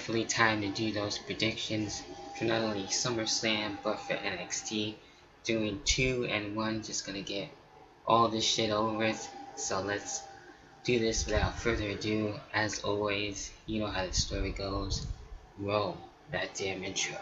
definitely time to do those predictions for not only SummerSlam but for NXT. Doing 2 and 1, just gonna get all this shit over with. So let's do this without further ado. As always, you know how the story goes. Roll that damn intro.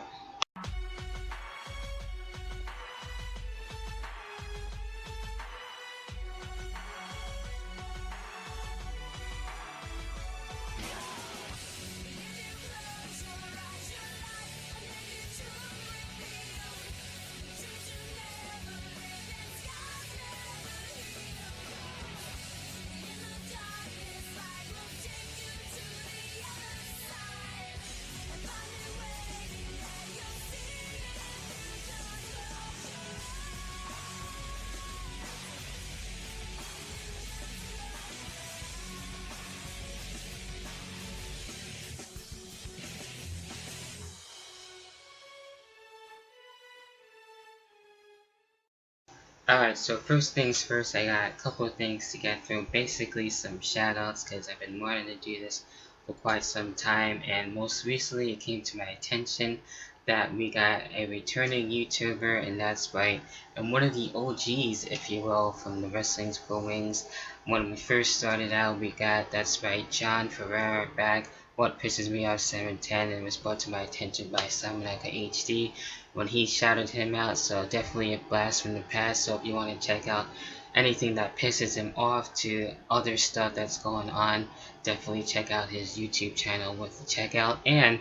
Alright, so first things first, I got a couple of things to get through. Basically some shoutouts, because I've been wanting to do this for quite some time, and most recently it came to my attention that we got a returning YouTuber, and that's right, and one of the OGs, if you will, from the Wrestling's Pro Wings. When we first started out, we got, that's right, John Ferrera back. What Pisses Me Off 710, and was brought to my attention by Simon HD when he shouted him out, so definitely a blast from the past. So if you want to check out anything that pisses him off to other stuff that's going on, definitely check out his YouTube channel with the checkout. And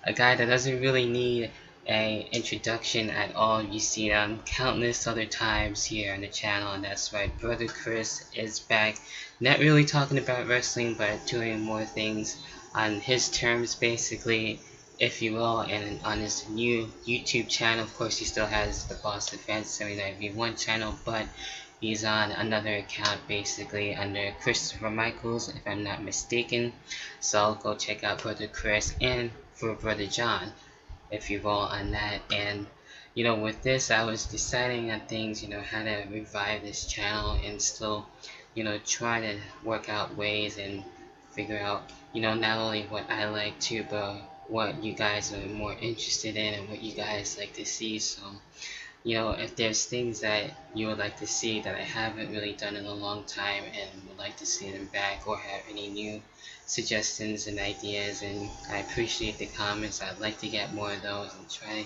a guy that doesn't really need a introduction at all, you see them countless other times here on the channel, and that's right, Brother Chris is back. Not really talking about wrestling, but doing more things on his terms, basically, if you will, and on his new YouTube channel. Of course, he still has the Boss Defense 79v1 channel, but he's on another account, basically under Christopher Michaels, if I'm not mistaken. So go check out Brother Chris and for Brother John, if you will, on that. And you know, with this, I was deciding on things, you know, how to revive this channel and still, you know, try to work out ways and figure out, you know, not only what I like to, but what you guys are more interested in and what you guys like to see. So, you know, if there's things that you would like to see that I haven't really done in a long time and would like to see them back, or have any new suggestions and ideas, and I appreciate the comments. I'd like to get more of those and try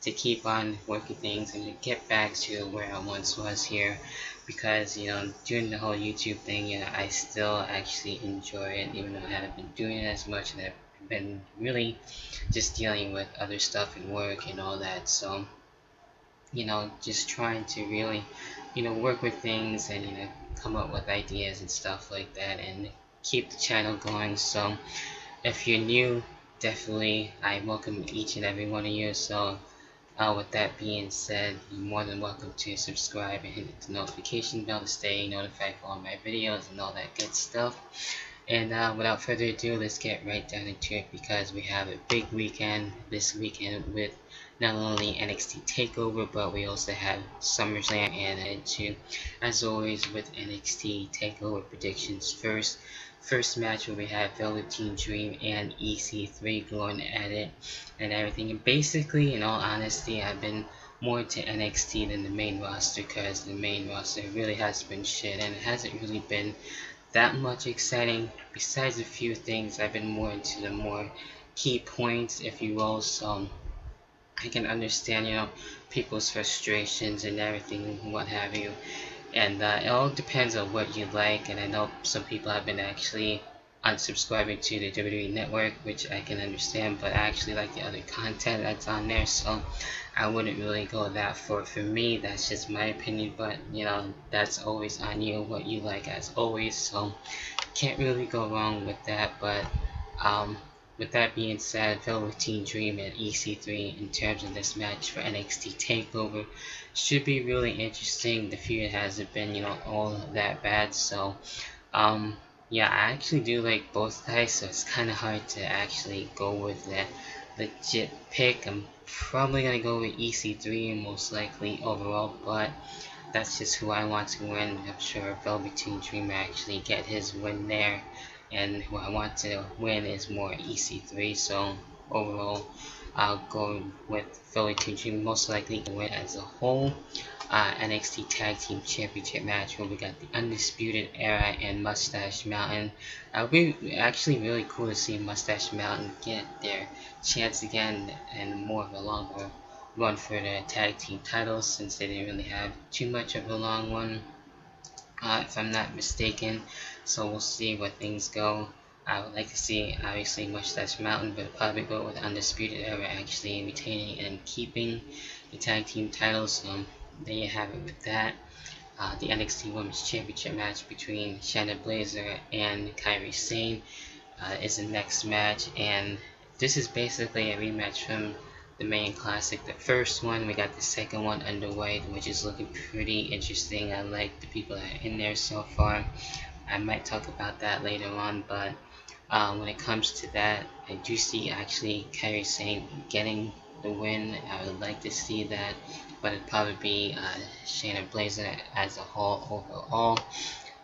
to keep on working things and to get back to where I once was here, because, you know, doing the whole YouTube thing, you know, I still actually enjoy it, even though I haven't been doing it as much, and I've been really just dealing with other stuff and work and all that. So, you know, just trying to really, you know, work with things and, you know, come up with ideas and stuff like that and keep the channel going. So if you're new, definitely I welcome each and every one of you. So with that being said, you're more than welcome to subscribe and hit the notification bell to stay notified for all my videos and all that good stuff. And without further ado, let's get right down into it, because we have a big weekend this weekend with not only NXT Takeover, but we also have SummerSlam and into, as always, with NXT Takeover predictions. First match where we have Velveteen Dream and EC3 going at it and everything. And basically, in all honesty, I've been more to NXT than the main roster, because the main roster really has been shit, and it hasn't really been that much exciting. Besides a few things, I've been more into the more key points, if you will. So I can understand, you know, people's frustrations and everything, what have you. And it all depends on what you like, and I know some people have been actually unsubscribing to the WWE Network, which I can understand, but I actually like the other content that's on there, so I wouldn't really go that far. For me, that's just my opinion, but you know, that's always on you, what you like, as always, so can't really go wrong with that. But with that being said, Velveteen Dream and EC3 in terms of this match for NXT TakeOver should be really interesting. The feud hasn't been, you know, all that bad, so yeah, I actually do like both guys, so it's kind of hard to actually go with that legit pick. I'm probably gonna go with EC3 most likely overall, but that's just who I want to win. I'm sure Velveteen Dream actually get his win there. and who I want to win is more EC3. So overall, I'll go with Philly 2G most likely to win as a whole. NXT Tag Team Championship match where we got the Undisputed Era and Mustache Mountain. It'll be actually really cool to see Mustache Mountain get their chance again and more of a longer run for the tag team titles, since they didn't really have too much of a long one, if I'm not mistaken. So we'll see where things go. I would like to see obviously Mustache Mountain, but probably go with Undisputed Era actually retaining and keeping the tag team titles. So there you have it with that. The NXT Women's Championship match between Shayna Baszler and Kairi Sane is the next match, and this is basically a rematch from the main classic. The first one, we got the second one underway, which is looking pretty interesting. I like the people that are in there so far. I might talk about that later on, but when it comes to that, I do see actually Kairi Sane getting the win. I would like to see that, but it'd probably be Shayna Baszler as a whole overall.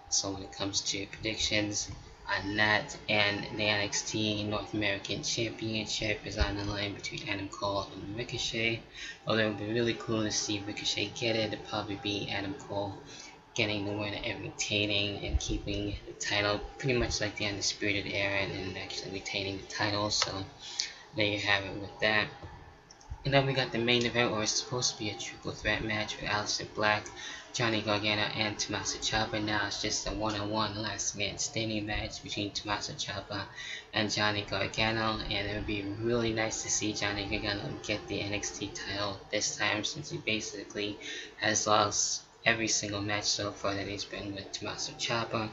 So when it comes to predictions on that, and the NXT North American Championship is on the line between Adam Cole and Ricochet. Although it would be really cool to see Ricochet get it, it'd probably be Adam Cole getting the win and retaining and keeping the title, pretty much like the Undisputed Era, and actually retaining the title. So there you have it with that. And then we got the main event, where it's supposed to be a triple threat match with Aleister Black, Johnny Gargano, and Tommaso Ciampa. Now it's just a one-on-one last man standing match between Tommaso Ciampa and Johnny Gargano, and it would be really nice to see Johnny Gargano get the NXT title this time, since he basically has lost every single match so far that he's been with Tommaso Ciampa.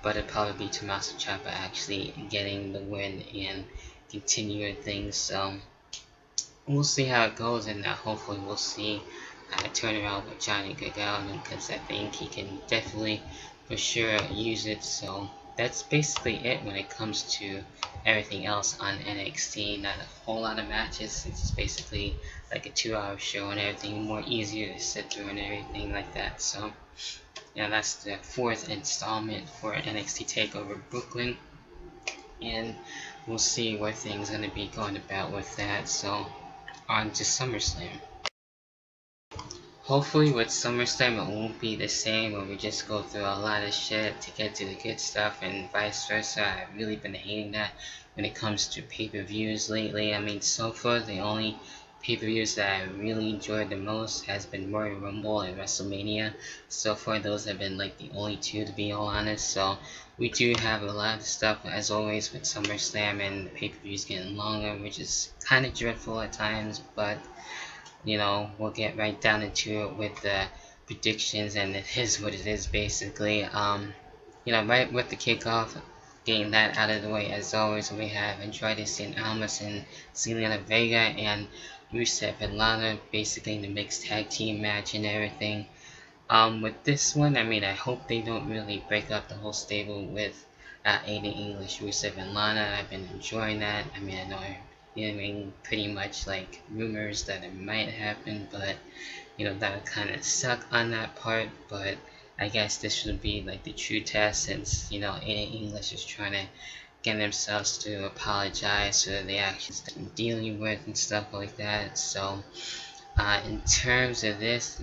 But it'd probably be Tommaso Ciampa actually getting the win and continuing things. So we'll see how it goes, and hopefully we'll see a turnaround with Johnny Gargano, because I think he can definitely for sure use it. So that's basically it when it comes to everything else on NXT. Not a whole lot of matches, since it's basically like a 2-hour show and everything, more easier to sit through and everything like that. So yeah, that's the 4th installment for NXT Takeover Brooklyn, and we'll see where things are going to be going about with that. So on to SummerSlam. Hopefully with SummerSlam it won't be the same, where we just go through a lot of shit to get to the good stuff and vice versa. I've really been hating that when it comes to pay-per-views lately. I mean, so far the only pay-per-views that I really enjoyed the most has been Royal Rumble and WrestleMania. So far those have been like the only two, to be all honest. So we do have a lot of stuff as always with SummerSlam, and the pay-per-views getting longer, which is kind of dreadful at times, but you know, we'll get right down into it with the predictions, and it is what it is basically. You know, right with the kickoff, getting that out of the way, as always, we have Andrade St. Almas and Zelina Vega and Rusev and Lana, basically in the mixed tag team match and everything. With this one, I mean, I hope they don't really break up the whole stable with Aiden English, Rusev, and Lana. I've been enjoying that. I mean, I know hearing pretty much like rumors that it might happen, but you know, that would kind of suck on that part. But I guess this should be like the true test, since you know Aiden English is trying to get themselves to apologize for the actions that they're dealing with and stuff like that. So in terms of this,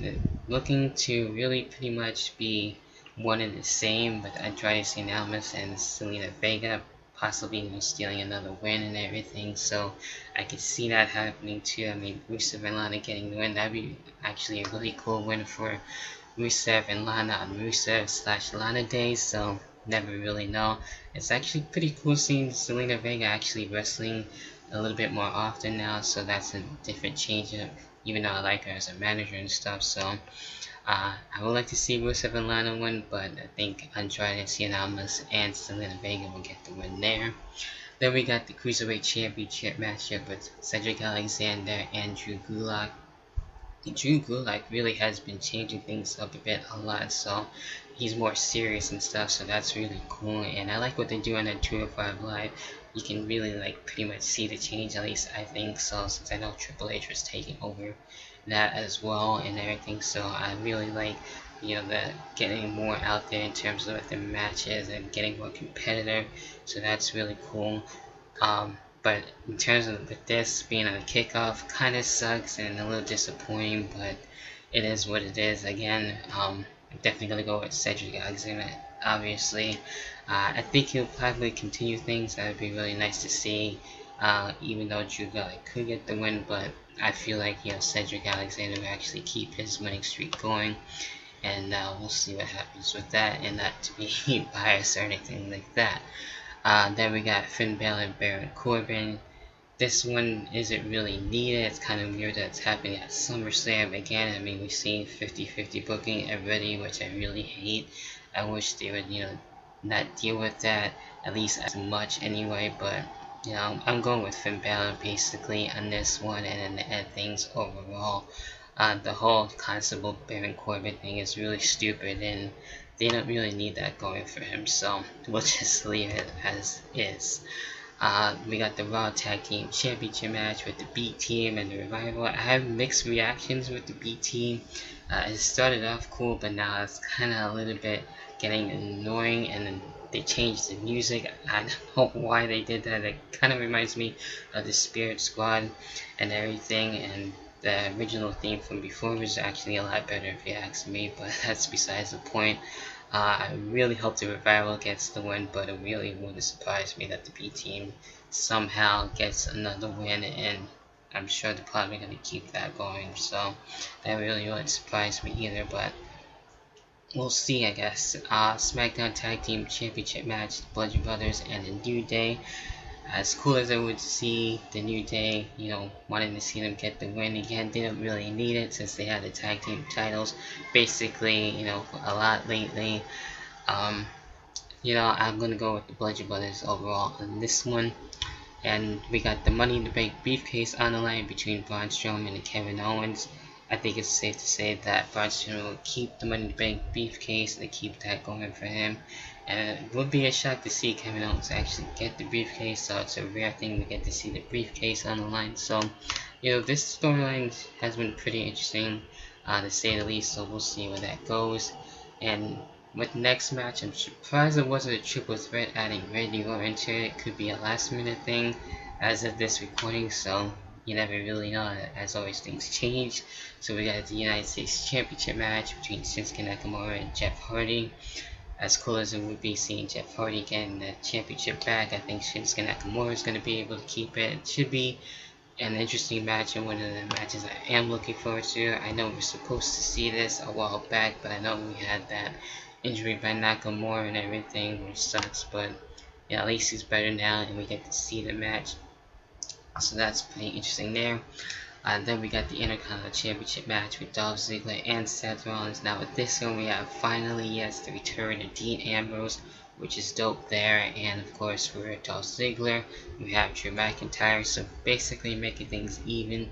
looking to really pretty much be one and the same, but Andrade St. Almas and Zelina Vega possibly, you know, stealing another win and everything. So I could see that happening too. I mean, Rusev and Lana getting the win, that'd be actually a really cool win for Rusev and Lana on Rusev/Lana days. So never really know. It's actually pretty cool seeing Zelina Vega actually wrestling a little bit more often now, so that's a different change up, even though I like her as a manager and stuff. So I would like to see Rusev and Lana win, but I think Andrade St. Almas and Zelina Vega will get the win there. Then we got the Cruiserweight Championship matchup with Cedric Alexander and Drew Gulak. Drew Gulak really has been changing things up a bit, a lot, so he's more serious and stuff, so that's really cool. And I like what they do on the 205 Live you can really like pretty much see the change, at least I think so, since I know Triple H was taking over that as well and everything. So I really like, you know, the getting more out there in terms of the matches and getting more competitive. So that's really cool. But in terms of with this being on a kickoff, kind of sucks and a little disappointing, but it is what it is. Again, I'm definitely gonna go with Cedric Alexander. Obviously, I think he'll probably continue things. That would be really nice to see. Even though Drew Gulak could get the win, but I feel like, you know, Cedric Alexander will actually keep his winning streak going, and we'll see what happens with that. And not to be biased or anything like that. Then we got Finn Balor and Baron Corbin. This one isn't really needed. It's kind of weird that it's happening at SummerSlam again. I mean, we've seen 50-50 booking already, which I really hate. I wish they would, you know, not deal with that at least as much anyway. But you know, I'm going with Finn Balor basically on this one, and then end things overall. The whole concept of Baron Corbin thing is really stupid, and they don't really need that going for him, so we'll just leave it as is. We got the Raw Tag Team Championship match with the B Team and the Revival. I have mixed reactions with the B Team. It started off cool, but now it's kind of a little bit getting annoying, and then they changed the music. I don't know why they did that. It kind of reminds me of the Spirit Squad and everything, and the original theme from before was actually a lot better if you ask me, but that's besides the point. I really hope the Revival gets the win, but it really wouldn't surprise me that the B Team somehow gets another win, and I'm sure they're probably going to keep that going, so that really wouldn't surprise me either, but we'll see, I guess. SmackDown Tag Team Championship match, the Bludgeon Brothers and the New Day. As cool as I would see the New Day, you know, wanting to see them get the win again, they don't really need it since they had the tag team titles basically, you know, a lot lately. You know, I'm gonna go with the Bludgeon Brothers overall on this one. And we got the Money in the Bank briefcase on the line between Braun Strowman and Kevin Owens. I think it's safe to say that Braun Strowman will keep the Money in the Bank briefcase and keep that going for him. And it would be a shock to see Kevin Owens actually get the briefcase, so it's a rare thing to get to see the briefcase on the line. So, you know, this storyline has been pretty interesting, to say the least, so we'll see where that goes. And with the next match, I'm surprised it wasn't a triple threat adding Randy Orton to it. It could be a last minute thing as of this recording, so you never really know. As always, things change. So we got the United States Championship match between Shinsuke Nakamura and Jeff Hardy. As cool as it would be seeing Jeff Hardy getting the championship back, I think Shinsuke Nakamura is going to be able to keep it. It should be an interesting match, and one of the matches I am looking forward to. I know we're supposed to see this a while back, but I know we had that injury by Nakamura and everything, which sucks, but yeah, at least he's better now, and we get to see the match. So that's pretty interesting there. Then we got the Intercontinental Championship match with Dolph Ziggler and Seth Rollins. Now with this one, we have finally, yes, the return of Dean Ambrose, which is dope there. And of course, for Dolph Ziggler, we have Drew McIntyre. So basically making things even.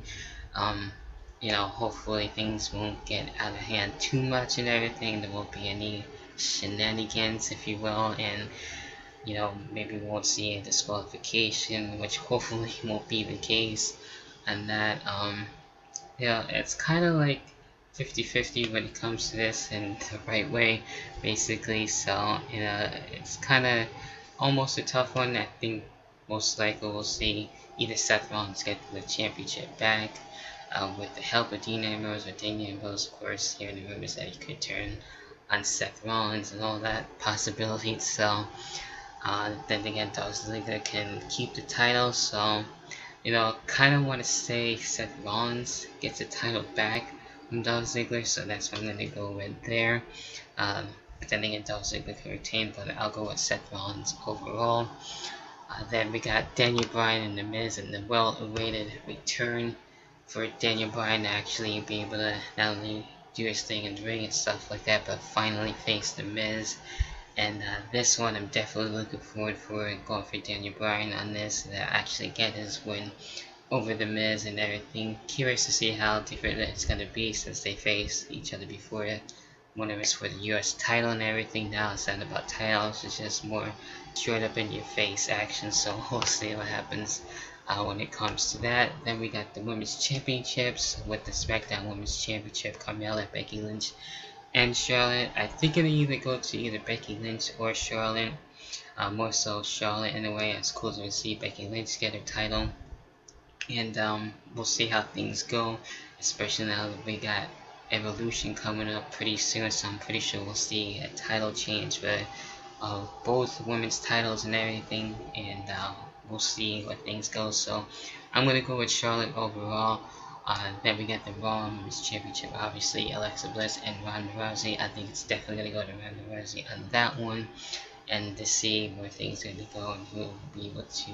You know, hopefully things won't get out of hand too much and everything. There won't be any shenanigans, if you will, and you know, maybe we won't see a disqualification, which hopefully won't be the case. And that, yeah, it's kind of like 50-50 when it comes to this in the right way, basically. So, you know, it's kind of almost a tough one. I think most likely we'll see either Seth Rollins get the championship back with the help of Dean Ambrose, or Dean Ambrose, of course, hearing the rumors that he could turn on Seth Rollins and all that possibilities. So, then again, Dolph Ziggler can keep the title, so you know, kind of want to say Seth Rollins gets the title back from Dolph Ziggler, so that's what I'm going to go with there. But then again, Dolph Ziggler can retain, but I'll go with Seth Rollins overall. Then we got Daniel Bryan and The Miz, and the well-awaited return for Daniel Bryan to actually be able to not only do his thing in the ring and stuff like that, but finally face The Miz. And this one, I'm definitely looking forward for going for Daniel Bryan on this, to actually get his win over The Miz and everything. Curious to see how different it's going to be since they faced each other before one of it's for the US title and everything. Now it's not about titles, it's just more straight up in your face action, so we'll see what happens when it comes to that. Then we got the Women's Championships with the SmackDown Women's Championship, Carmella, Becky Lynch, and Charlotte. I think it'll either go to either Becky Lynch or Charlotte. More so Charlotte in a way. It's cool to see Becky Lynch get her title. And we'll see how things go, especially now that we got Evolution coming up pretty soon, so I'm pretty sure we'll see a title change for both women's titles and everything, and we'll see what things go. So I'm going to go with Charlotte overall. Then we got the Raw Women's Championship, obviously Alexa Bliss and Ronda Rousey. I think it's definitely going to go to Ronda Rousey on that one, and to see where things are going to go and who will be able to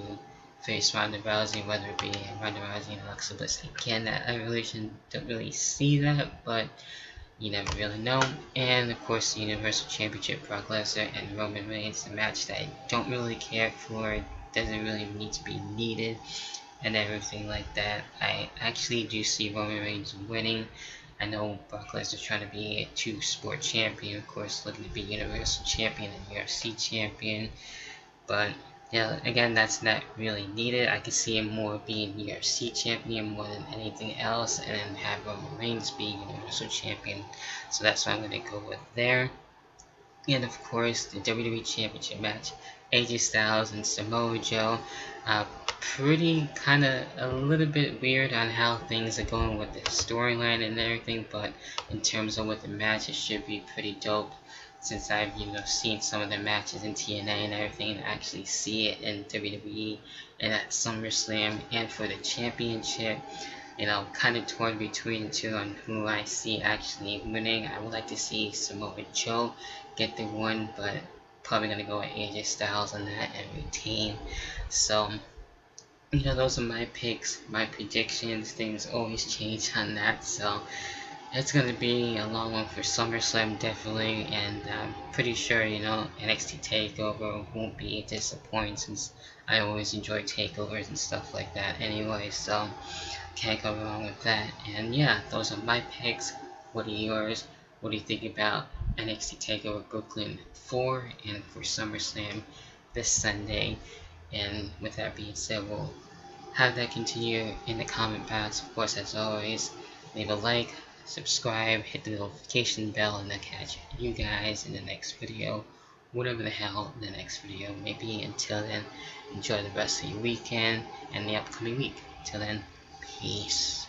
face Ronda Rousey, whether it be Ronda Rousey and Alexa Bliss again. I really don't really see that, but you never really know. And of course the Universal Championship, Brock Lesnar and Roman Reigns, a match that I don't really care for, doesn't really need to be needed and everything like that. I actually do see Roman Reigns winning. I know Brock Lesnar's trying to be a two-sport champion, of course looking to be Universal Champion and UFC Champion, but yeah, again, that's not really needed. I could see him more being UFC Champion more than anything else, and then have Roman Reigns be Universal Champion. So that's what I'm going to go with there. And of course, the WWE Championship match, AJ Styles and Samoa Joe. Pretty kind of a little bit weird on how things are going with the storyline and everything, but in terms of what the match, it should be pretty dope. Since I've seen some of the matches in TNA and everything, and actually see it in WWE and at SummerSlam, and for the championship, kind of torn between the two on who I see actually winning. I would like to see Samoa Joe get the one, but probably gonna go with AJ Styles on that and retain. So those are my picks, my predictions. Things always change on that, so it's going to be a long one for SummerSlam, definitely, and I'm pretty sure, NXT Takeover won't be disappointing, since I always enjoy takeovers and stuff like that anyway, so can't go wrong with that. And yeah, those are my picks. What are yours? What do you think about NXT Takeover Brooklyn 4 and for SummerSlam this Sunday? And with that being said, we'll have that continue in the comment box. Of course, as always, leave a like, subscribe, hit the notification bell, and I'll catch you guys in the next video, whatever the hell the next video may be. Until then, enjoy the rest of your weekend and the upcoming week. Until then, peace.